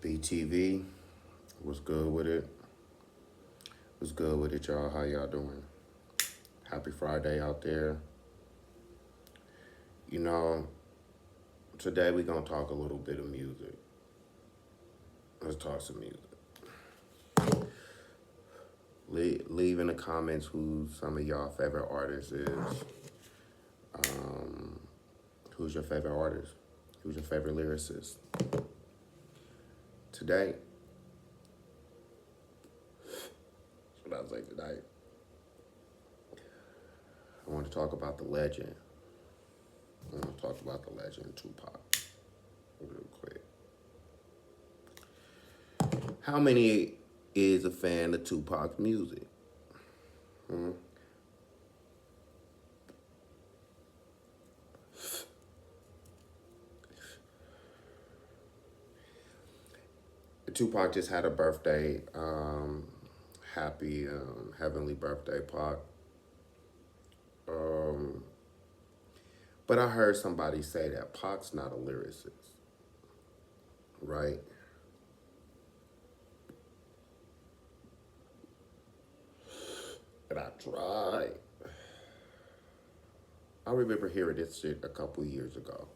BTV, what's good with it? What's good with it, y'all? How y'all doing? Happy Friday out there. You know, today we gonna talk a little bit of music. Let's talk some music. Leave in the comments who some of y'all favorite artists is. Who's your favorite artist? Who's your favorite lyricist? Today, that's what I was like tonight. I want to talk about the legend. I want to talk about the legend Tupac real quick. How many is a fan of Tupac's music? Hmm? Tupac just had a birthday. Happy heavenly birthday, Pac. Um, but I heard somebody say that Pac's not a lyricist, right? And I tried. I remember hearing this shit a couple years ago,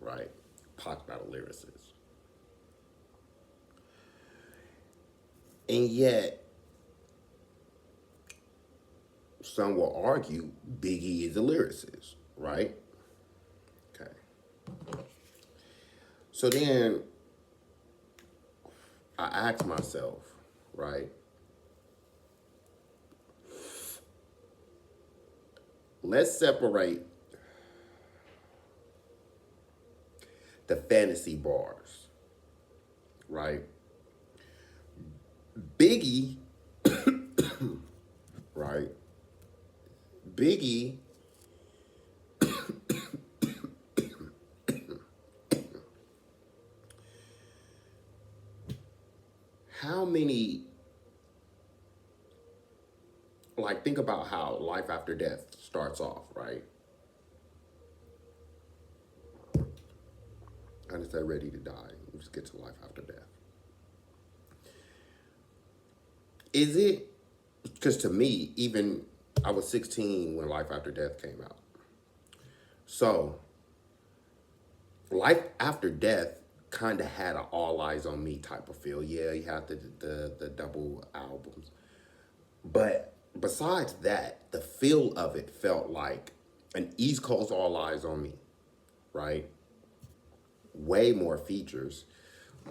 right? Pac's not a lyricist. And yet, some will argue Biggie is a lyricist, right? Okay. So then I asked myself, right? Let's separate the fantasy bars, right? Biggie, right? Biggie, how many, like, think about how life after death starts off, right? I just say ready to die. We just get to life after death. Is it, because to me, even I was 16 when Life After Death came out. So, Life After Death kind of had an all eyes on me type of feel. Yeah, you had the double albums. But besides that, the feel of it felt like an East Coast all eyes on me, right? Way more features.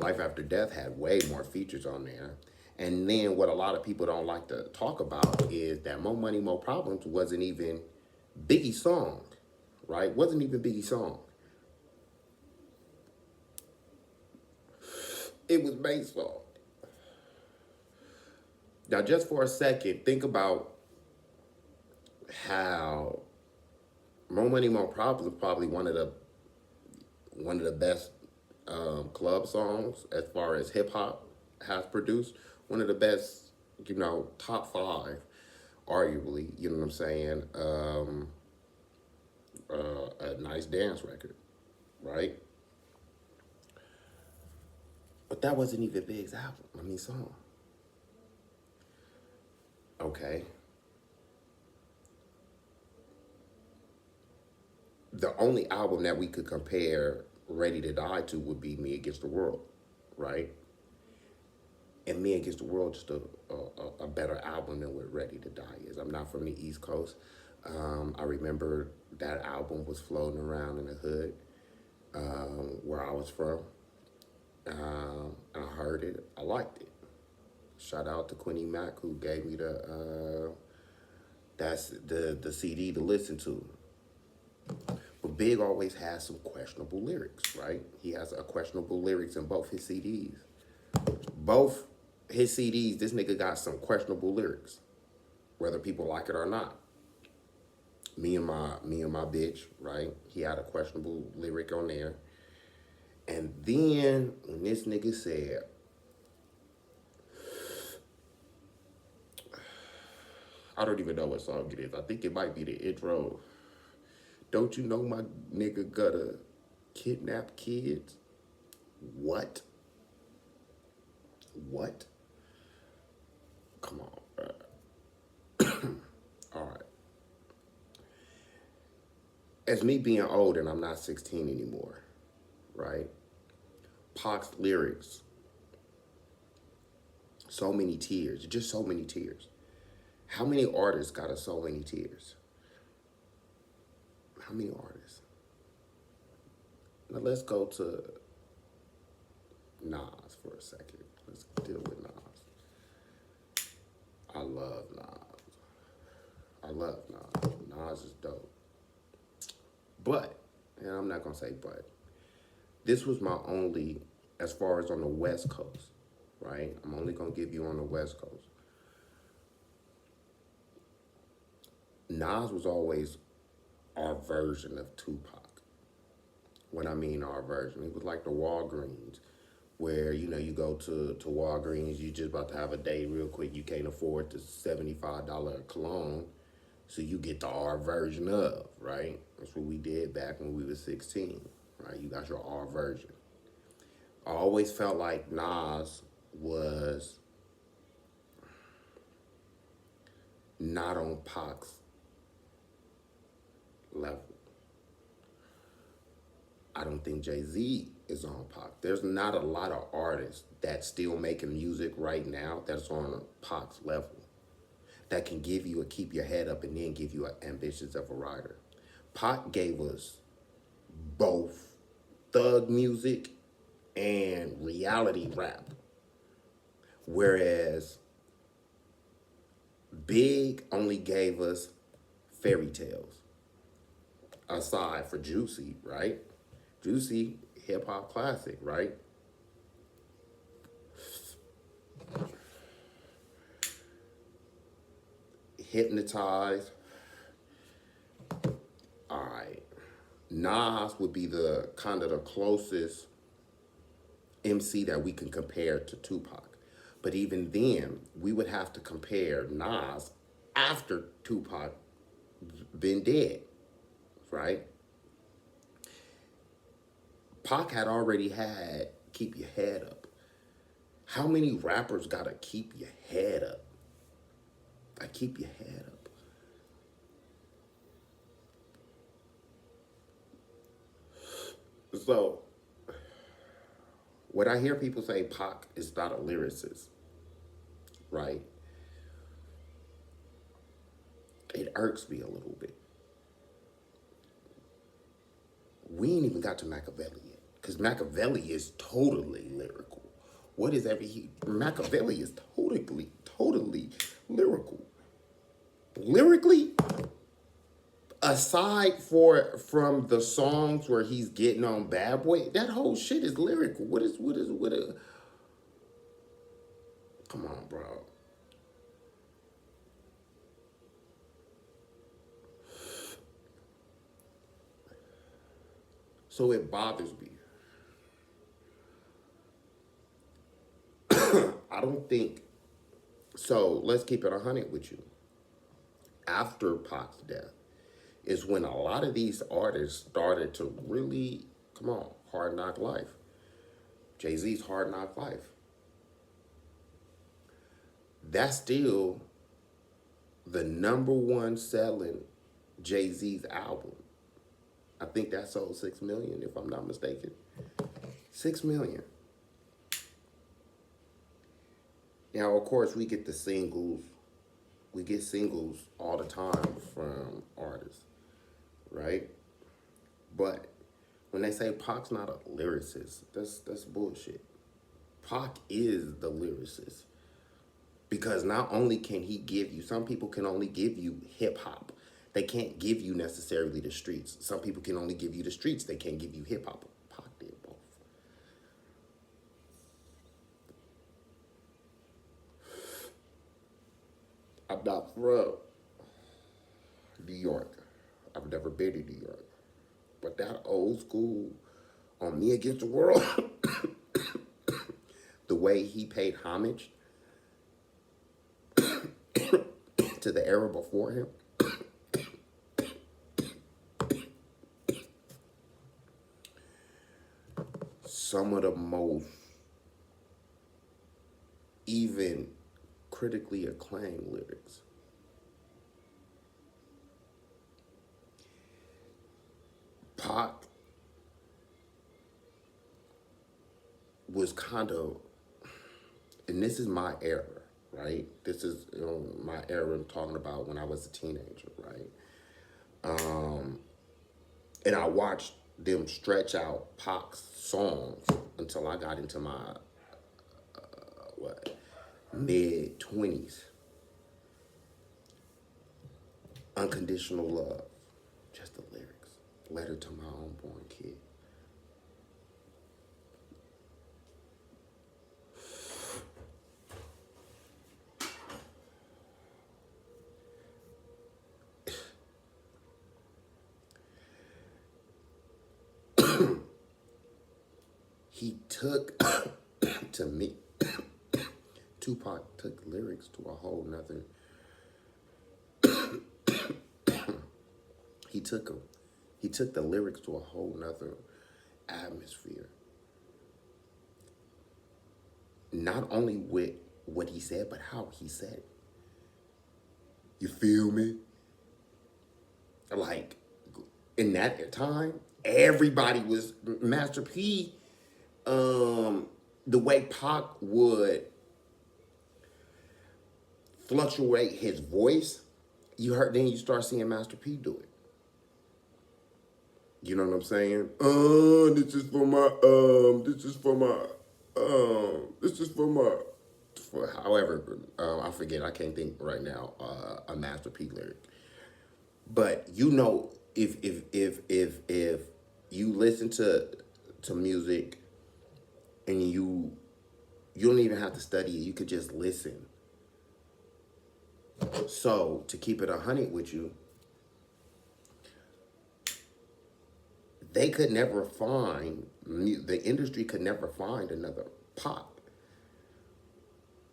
Life After Death had way more features on there. And then what a lot of people don't like to talk about is that More Money, More Problems wasn't even Biggie's song, right? Wasn't even Biggie's song. It was Mace's song. Now, just for a second, think about how More Money, More Problems is probably one of the best club songs as far as hip hop has produced. One of the best, top five, arguably. You know what I'm saying? A nice dance record, right? But that wasn't even Big's album. Song. Okay. The only album that we could compare Ready to Die to would be Me Against the World, right? And Me Against the World just a better album than what Ready to Die is. I'm not from the East Coast. I remember that album was floating around in the hood where I was from. I heard it. I liked it. Shout out to Quinny Mac who gave me that's the CD to listen to. But Big always has some questionable lyrics, right? He has a questionable lyrics in both his CDs. Both his CDs, this nigga got some questionable lyrics, whether people like it or not. Me and my bitch, right? He had a questionable lyric on there. And then when this nigga said, I don't even know what song it is. I think it might be the intro. Don't you know my nigga gotta kidnap kids? What? What? Come on, bro. All right. As me being old and I'm not 16 anymore, right? Pac's lyrics, so many tears, just so many tears. How many artists got us so many tears? How many artists? Now let's go to Nas for a second. Let's deal with Nas. I love Nas. I love Nas. Nas is dope. But, and I'm not going to say but, this was my only, as far as on the West Coast, right? I'm only going to give you on the West Coast. Nas was always our version of Tupac. What I mean our version, it was like the Walgreens, where, you know, you go to Walgreens, you just about to have a day real quick, you can't afford the $75 cologne, so you get the R version of, right? That's what we did back when we were 16, right? You got your R version. I always felt like Nas was not on Pac's level. I don't think Jay-Z is on Pac. There's not a lot of artists that's still making music right now that's on Pac's level, that can give you a keep your head up and then give you an Ambitious of a Rider. Pac gave us both thug music and reality rap, whereas Big only gave us fairy tales. Aside for Juicy, right? Juicy, hip hop classic, right? Hypnotize. All right. Nas would be the kind of the closest MC that we can compare to Tupac. But even then, we would have to compare Nas after Tupac been dead, right? Pac had already had Keep Your Head Up. How many rappers gotta keep your head up? I keep your head up. So, when I hear people say Pac is not a lyricist, right? It irks me a little bit. We ain't even got to Machiavelli yet, because Machiavelli is totally lyrical. What is Machiavelli is totally lyrical. Lyrically, aside from the songs where he's getting on Bad Boy, that whole shit is lyrical. What a come on, bro. So it bothers me. I don't think so. Let's keep it 100 with you. After Pac's death is when a lot of these artists started to really come on, Hard Knock Life. Jay-Z's Hard Knock Life. That's still the number one selling Jay-Z's album. I think that sold 6 million, if I'm not mistaken. 6 million. Now, of course, we get the singles. We get singles all the time from artists, right? But when they say Pac's not a lyricist, that's bullshit. Pac is the lyricist. Because not only can he give you, some people can only give you hip hop. They can't give you necessarily the streets. Some people can only give you the streets. They can't give you hip hop. Pac did both. I'm not from New York. I've never been to New York. But that old school on Me Against the World, the way he paid homage to the era before him, some of the most even critically acclaimed lyrics. Pac was kind of, and this is my era, right? This is my era I'm talking about when I was a teenager, right? And I watched them stretch out Pac's songs until I got into my what mid-20s. Unconditional Love, just the lyrics. Letter to my unborn kid. He took, to me, Tupac took lyrics to a whole nother. He took them. He took the lyrics to a whole nother atmosphere. Not only with what he said, but how he said it. You feel me? Like, in that time, everybody was Master P. The way Pac would fluctuate his voice, then you start seeing Master P do it. You know what I'm saying? This is for my, for however, I forget, I can't think right now, a Master P lyric. But you know, if you listen to music and you don't even have to study it, you could just listen. So to keep it 100 with you, they could never find, the industry could never find another Pac.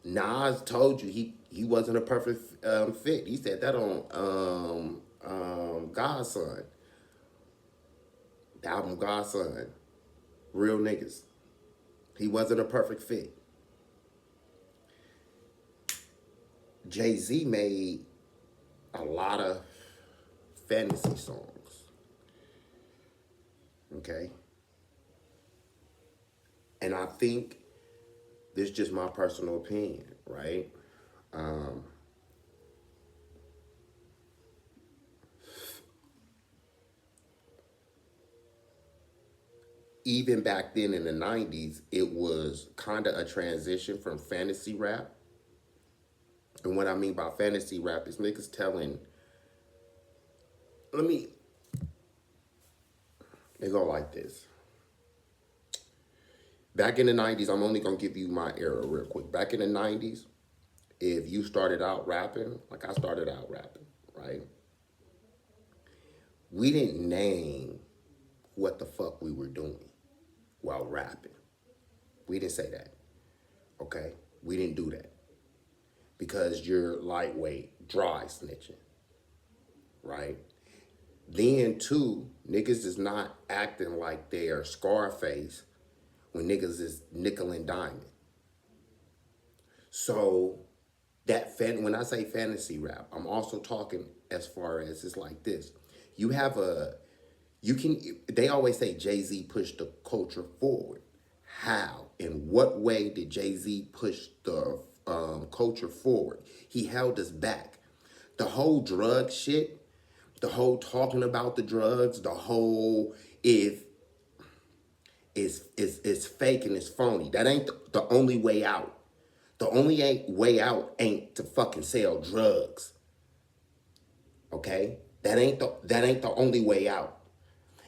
Nas told you he wasn't a perfect fit. He said that on Godson, the album Godson, Real Niggas. He wasn't a perfect fit. Jay-Z made a lot of fantasy songs. Okay? And I think this is just my personal opinion, right? Even back then in the 90s, it was kind of a transition from fantasy rap. And what I mean by fantasy rap is niggas telling, it go like this. Back in the 90s, I'm only going to give you my era real quick. Back in the 90s, if you started out rapping, like I started out rapping, right? We didn't name what the fuck we were doing while rapping. We didn't say that, okay? We didn't do that. Because you're lightweight, dry snitching, right? Then, too, niggas is not acting like they are Scarface when niggas is nickel and diamond. So, when I say fantasy rap, I'm also talking as far as it's like this. They always say Jay-Z pushed the culture forward. How? In what way did Jay-Z push the culture forward? He held us back. The whole drug shit, the whole talking about the drugs, the whole is fake and it's phony. That ain't the only way out. The only way out ain't to fucking sell drugs. Okay? That ain't the only way out.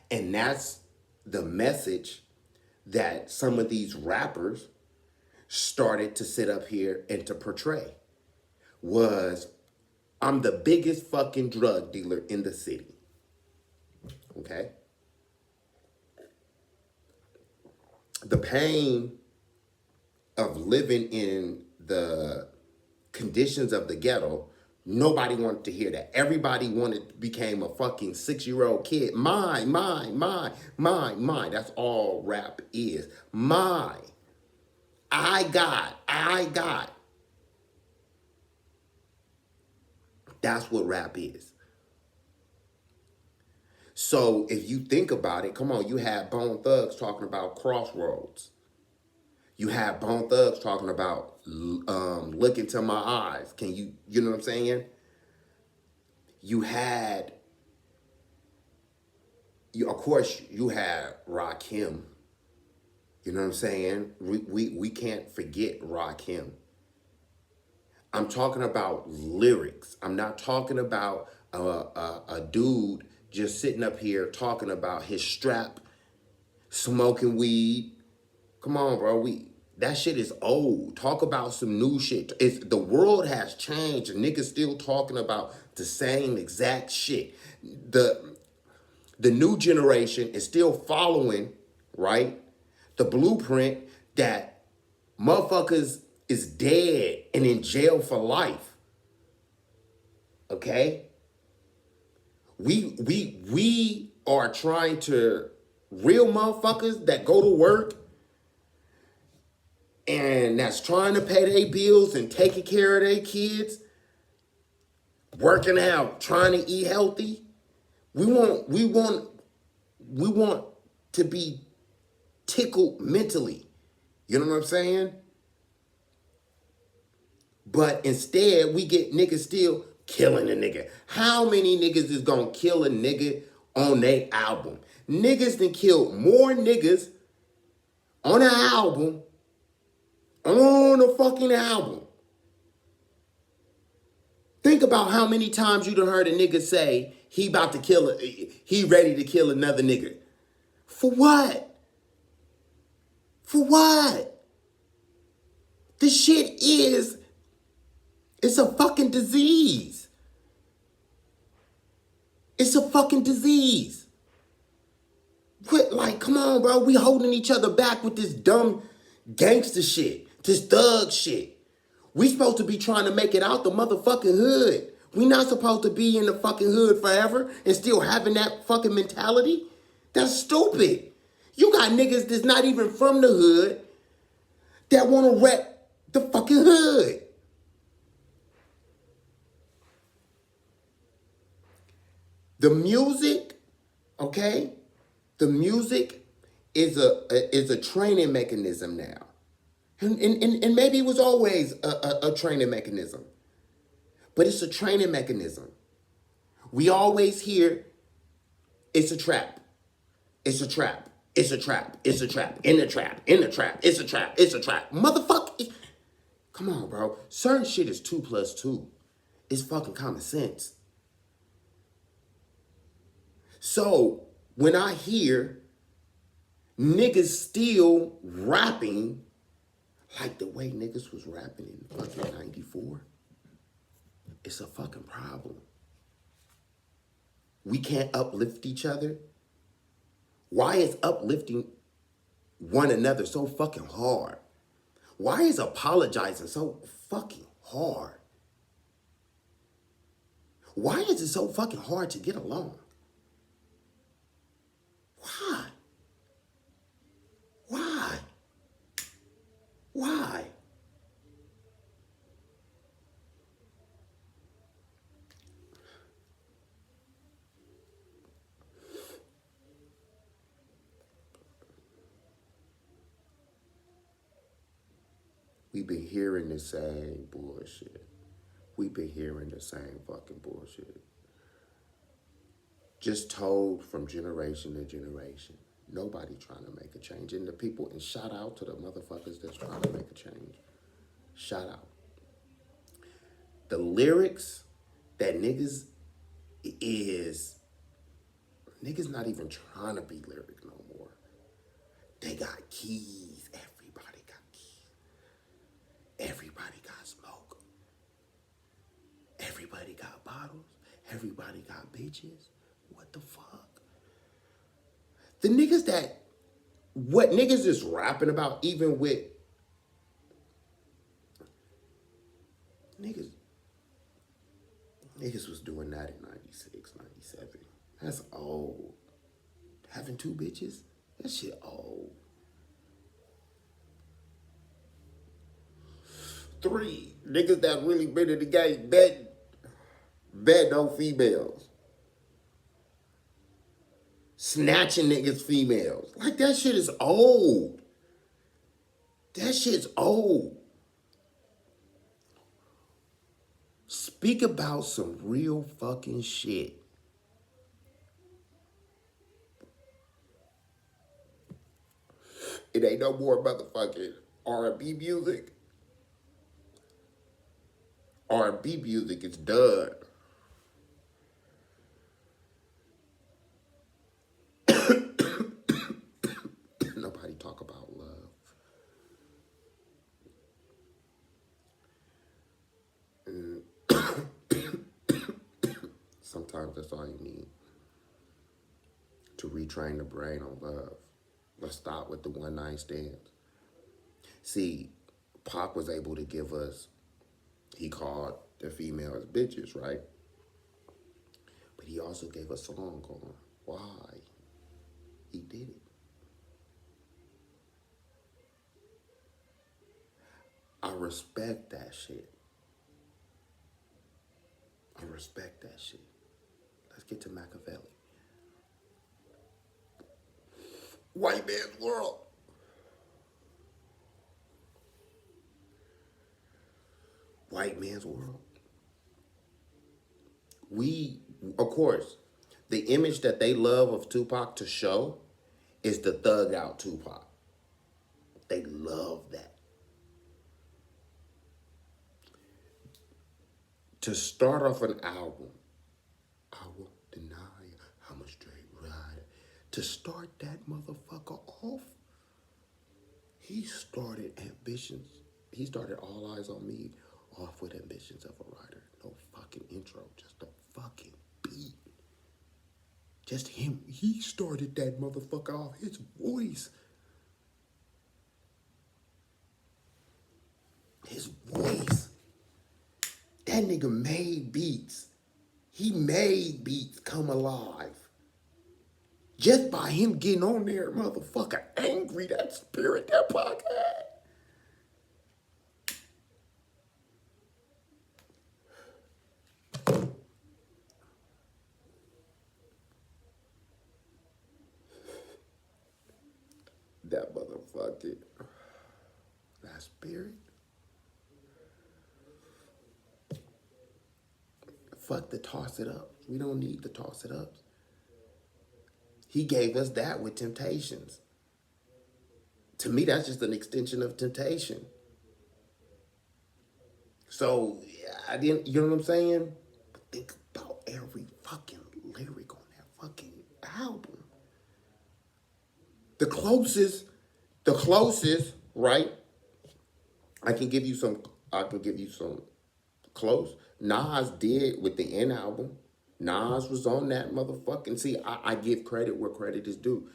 And that's the message that some of these rappers started to sit up here and to portray was, I'm the biggest fucking drug dealer in the city. Okay? The pain of living in the conditions of the ghetto, nobody wanted to hear that. Everybody became a fucking 6-year-old kid. Mine. That's all rap is. I got. That's what rap is. So if you think about it, come on, you had Bone Thugs talking about Crossroads. You had Bone Thugs talking about look into my eyes. Can you know what I'm saying? You had, of course, you had Rakim. You know what I'm saying? We can't forget Rakim. I'm talking about lyrics. I'm not talking about a dude just sitting up here talking about his strap, smoking weed. Come on, bro. That shit is old. Talk about some new shit. The world has changed and niggas still talking about the same exact shit. The new generation is still following, right? The blueprint that motherfuckers is dead and in jail for life. Okay? We are trying to, real motherfuckers that go to work and that's trying to pay their bills and taking care of their kids, working out, trying to eat healthy. We want to be tickled mentally. You know what I'm saying? But instead, we get niggas still killing a nigga. How many niggas is gonna kill a nigga on their album? Niggas done killed more niggas on an album, on a fucking album. Think about how many times you done heard a nigga say he ready to kill another nigga. For what? For what? This shit it's a fucking disease. It's a fucking disease. Quit, like, come on, bro. We holding each other back with this dumb gangster shit, this thug shit. We supposed to be trying to make it out the motherfucking hood. We not supposed to be in the fucking hood forever and still having that fucking mentality. That's stupid. You got niggas that's not even from the hood that want to rep the fucking hood. The music, okay? The music is a training mechanism now. And maybe it was always a training mechanism. But it's a training mechanism. We always hear, it's a trap. It's a trap. It's a trap. It's a trap. In the trap. In the trap. It's a trap. It's a trap. Motherfucker. Come on, bro. Certain shit is 2 + 2. It's fucking common sense. So when I hear niggas still rapping like the way niggas was rapping in fucking 94, it's a fucking problem. We can't uplift each other. Why is uplifting one another so fucking hard? Why is apologizing so fucking hard? Why is it so fucking hard to get along? Why? Why? Why? We've been hearing the same bullshit. We've been hearing the same fucking bullshit. Just told from generation to generation. Nobody trying to make a change. And the people, and shout out to the motherfuckers that's trying to make a change. Shout out. The lyrics that niggas not even trying to be lyric no more. They got keys. Everybody got keys. Everybody got smoke. Everybody got bottles. Everybody got bitches. What the fuck? The niggas what niggas is rapping about, even with niggas was doing that in 96, 97. That's old. Having 2 bitches? That shit old. 3 niggas that really been in the game Bet no females. Snatching niggas females. Like that shit is old. That shit's old. Speak about some real fucking shit. It ain't no more motherfucking R&B music. R&B music is done. Nobody talk about love. Sometimes that's all you need to retrain the brain on love. Let's stop with the one night stands. See, Pac was able to give us, he called the females bitches, right? But he also gave a song on why he did it. I respect that shit. I respect that shit. Let's get to Machiavelli. White man's world. White man's world. We, of course, the image that they love of Tupac to show is the thug out Tupac. They love that. To start off an album, I won't deny I'm a straight rider. To start that motherfucker off, he started ambitions. He started All Eyes on Me off with ambitions of a writer. No fucking intro, just a fucking beat. Just him. He started that motherfucker off. His voice. His voice. That nigga made beats. He made beats come alive. Just by him getting on there, motherfucker, angry, that spirit, that Pac had. That motherfucker, that spirit. Fuck the toss it up. We don't need the toss it ups. He gave us that with Temptations. To me, that's just an extension of Temptation. So, I didn't, you know what I'm saying? But think about every fucking lyric on that fucking album. The closest, right? I can give you some close. Nas did with the N album. Nas was on that motherfucking, see, I give credit where credit is due.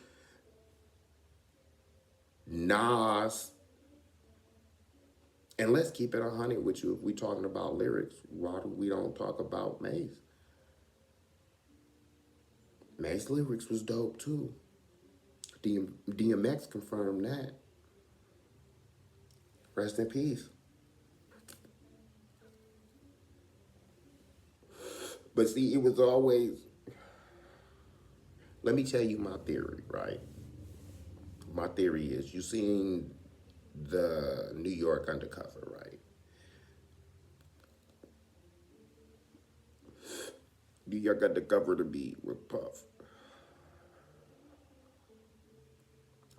Nas, and let's keep it 100 with you. If we talking about lyrics, why do we don't talk about Mace? Mace lyrics was dope too. DMX confirmed that. Rest in peace. But see, it was always, let me tell you my theory, right? My theory is, you seen the New York Undercover, right? New York Undercover to be with Puff.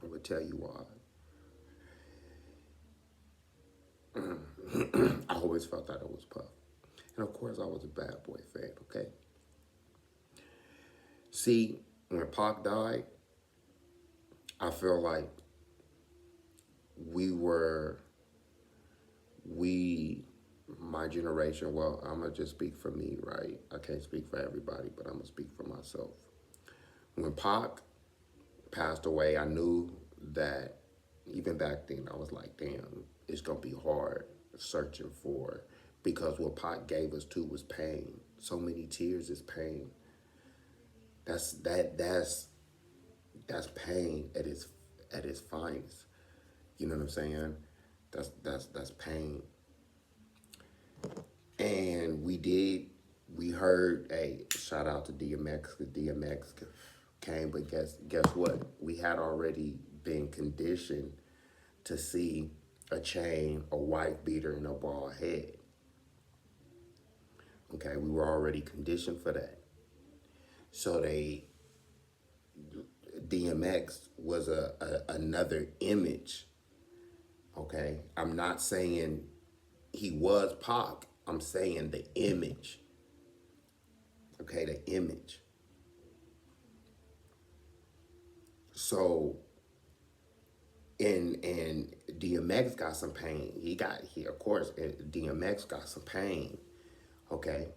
I'm gonna tell you why. I always felt that it was Puff. And of course, I was a Bad Boy fan, okay? See, when Pac died, I feel like we, my generation, well, I'm going to just speak for me, right? I can't speak for everybody, but I'm going to speak for myself. When Pac passed away, I knew that even back then, I was like, damn, it's going to be hard searching for, because what Pac gave us too was pain. So many tears is pain. That's pain at its finest. You know what I'm saying? That's pain. And we did We heard a shout out to DMX. DMX came, but guess what? We had already been conditioned to see a chain, a wife beater, and a bald head. Okay, we were already conditioned for that. So DMX was another image. Okay, I'm not saying he was Pac. I'm saying the image. Okay, the image. So, and DMX got some pain. He of course DMX got some pain. Okay,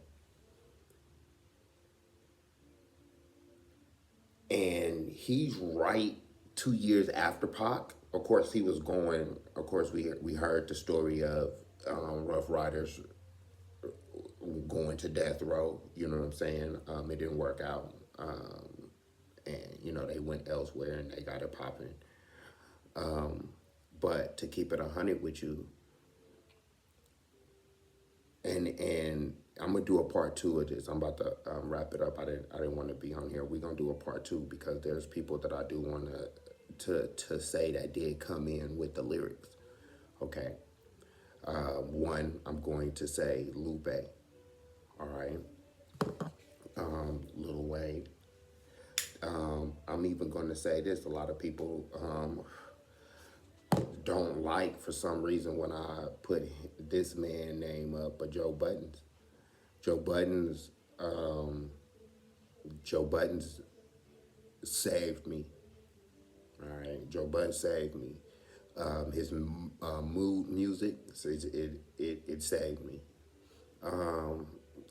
and he's right 2 years after Pac. Of course, he was going. Of course, we heard the story of Rough Riders going to death row. You know what I'm saying? It didn't work out, and they went elsewhere and they got it popping. But to keep it 100 with you, and I'm gonna do a part two of this. I'm about to wrap it up. I didn't want to be on here. We're gonna do a part two because there's people that I do want to say that did come in with the lyrics. Okay. One, I'm going to say Lupe. All right. Lil Wayne. I'm even going to say this. A lot of people don't like for some reason when I put this man name up, but Joe Buttons. Joe Buttons. Joe Buttons saved me. All right, Joe Buttons saved me. His mood music, so it saved me.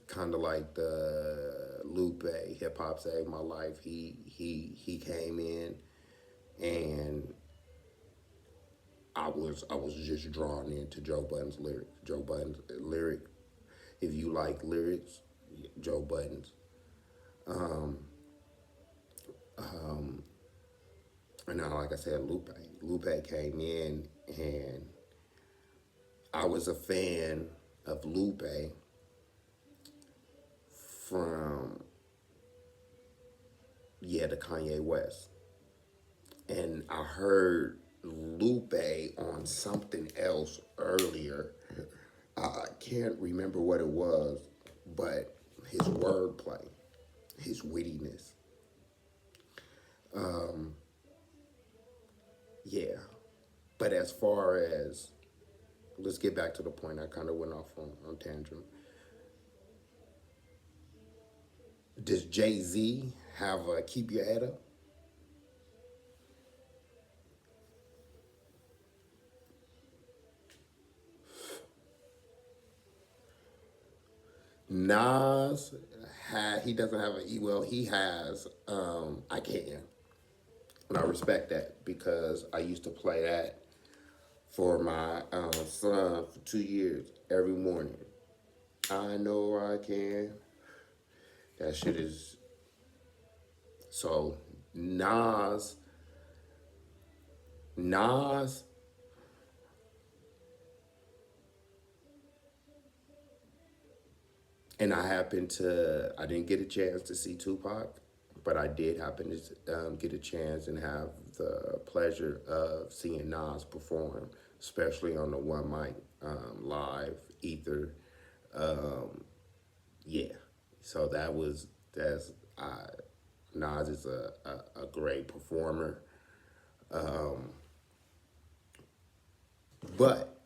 Kind of like the Lupe hip hop saved my life. He came in, and I was just drawn into Joe Budden's lyrics. Joe Budden's lyric. If you like lyrics, Joe Budden's. And now, like I said, Lupe. Lupe came in, and I was a fan of Lupe from the Kanye West. And I heard Lupe on something else earlier. I can't remember what it was, but his wordplay, his wittiness. Yeah. But as far as, let's get back to the point. I kind of went off on tangent. Does Jay-Z have a Keep Your Head Up? Nas he doesn't have well, he has I Can. And I respect that because I used to play that for my son for 2 years every morning. I know I can. That shit is so Nas and I didn't get a chance to see Tupac, but I did happen to get a chance and have the pleasure of seeing Nas perform, especially on the one mic live ether. Yeah, so that's Nas is a great performer, but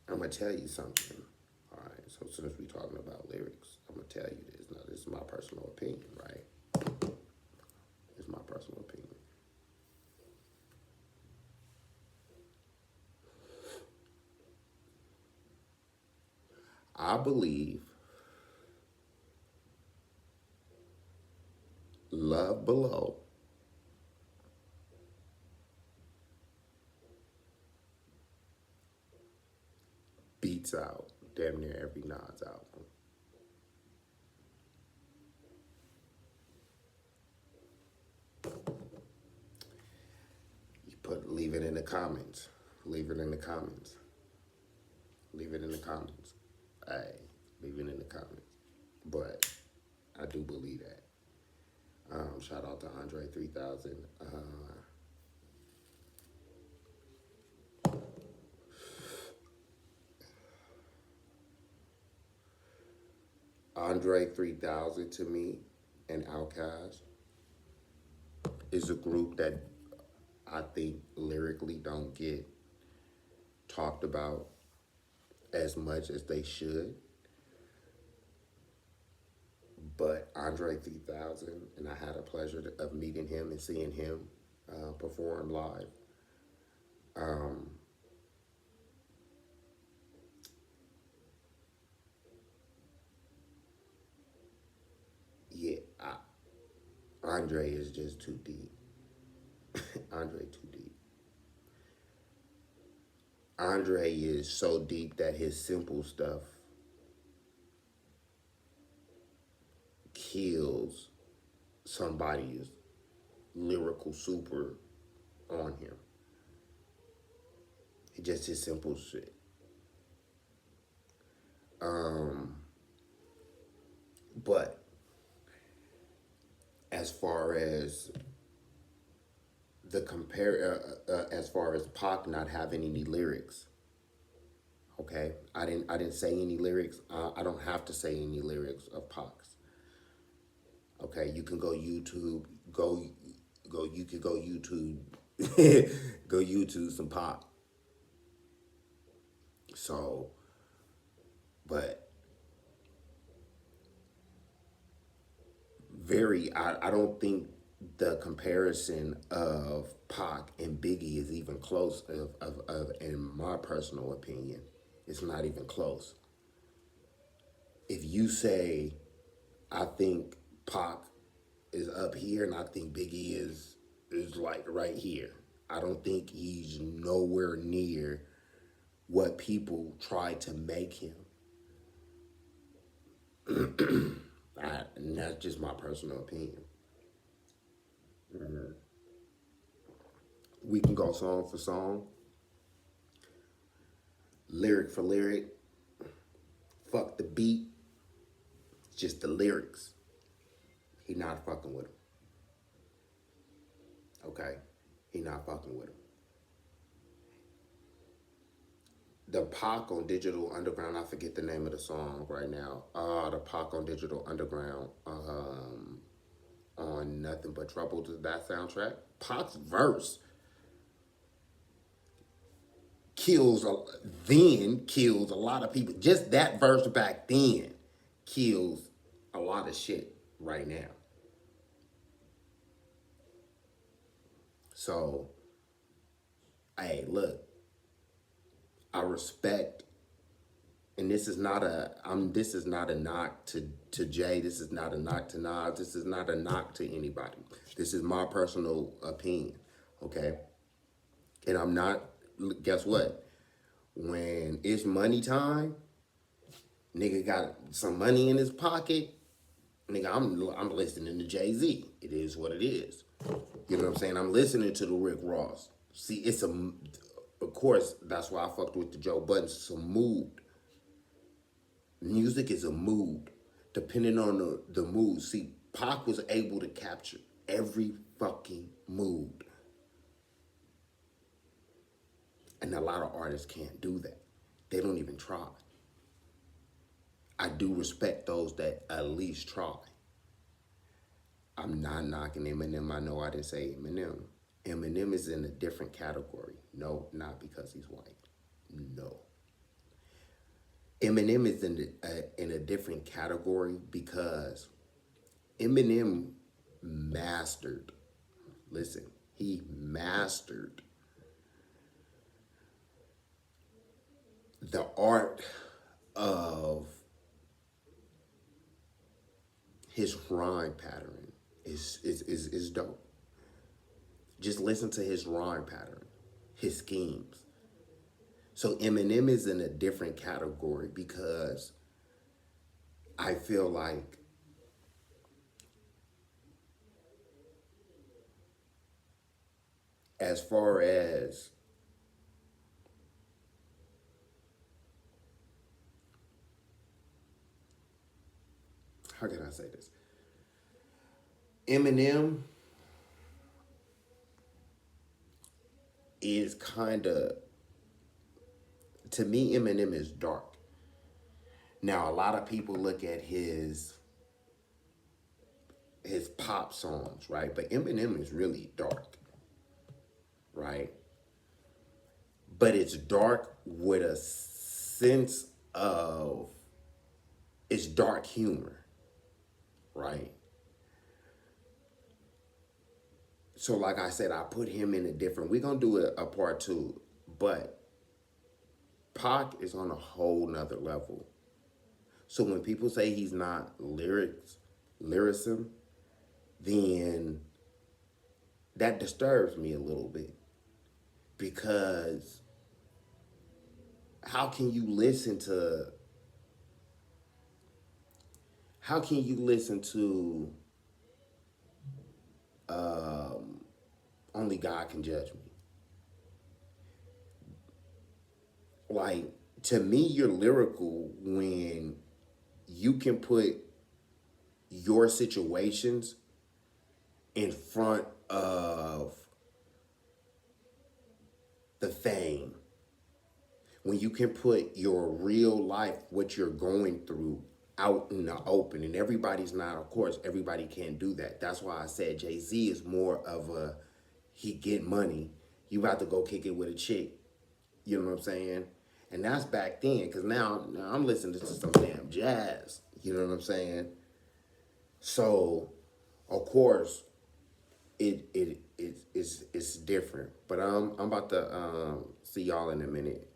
I'm gonna tell you something. All right, so since we're talking about lyrics, I'm gonna tell you this. Now, this is my personal opinion, right? It's my personal opinion. I believe Love Below beats out damn near every Nas album. Leave it in the comments. Leave it in the comments. Leave it in the comments. Hey, leave it in the comments. But I do believe that. Shout out to Andre 3000. Andre 3000 to me and Outkast is a group that I think lyrically don't get talked about as much as they should. But Andre 3000, and I had a pleasure of meeting him and seeing him perform live. Um, yeah, Andre is just too deep. Andre too deep. Andre is so deep that his simple stuff kills somebody's lyrical super on him. It's just his simple shit. Um, but as far as as far as Pac not having any lyrics, okay, I didn't say any lyrics. I don't have to say any lyrics of Pac's. Okay, you can go YouTube, you could go YouTube, go YouTube some Pac. So, but I don't think the comparison of Pac and Biggie is even close. In my personal opinion, it's not even close. If you say, I think Pac is up here and I think Biggie is like right here, I don't think he's nowhere near what people try to make him. And that's just my personal opinion. We can go song for song, lyric for lyric. Fuck the beat, just the lyrics. He not fucking with him. Okay, he not fucking with him. The Pac on Digital Underground, I forget the name of the song right now. The Pac on Digital Underground, on Nothing But Trouble to that soundtrack. Pac's verse kills kills a lot of people. Just that verse back then kills a lot of shit right now. So, hey, look, I respect, and this is not a knock to Jay. This is not a knock to Nas. This is not a knock to anybody. This is my personal opinion, okay? And I'm not. Guess what? When it's money time, nigga got some money in his pocket. Nigga, I'm listening to Jay-Z. It is what it is. You know what I'm saying? I'm listening to the Rick Ross. See, of course, that's why I fucked with the Joe Budden. It's a mood. Music is a mood. Depending on the mood. See, Pac was able to capture every fucking mood. And a lot of artists can't do that. They don't even try. I do respect those that at least try. I'm not knocking Eminem. I know I didn't say Eminem. Eminem is in a different category. No, not because he's white. No. Eminem is in a different category because Eminem mastered, listen, he mastered the art of his rhyme pattern is dope. Just listen to his rhyme pattern, his schemes. So Eminem is in a different category because I feel like as far as how can I say this? Eminem is kind of, to me, Eminem is dark. Now, a lot of people look at his pop songs, right? But Eminem is really dark, right? But it's dark with a sense of, it's dark humor, right? So like I said, I put him in a different, we're gonna do a part two, but Pac is on a whole nother level. So when people say he's not lyricism, then that disturbs me a little bit, because how can you listen to how can you listen to only God can judge me? Like, to me, you're lyrical when you can put your situations in front of the fame, when you can put your real life, what you're going through, out in the open. And everybody's not, of course, everybody can't do that. That's why I said Jay-Z is more of a, he get money, you about to go kick it with a chick. You know what I'm saying? And that's back then, because now I'm listening to some damn jazz. You know what I'm saying? So, of course, it's different. But I'm about to see y'all in a minute.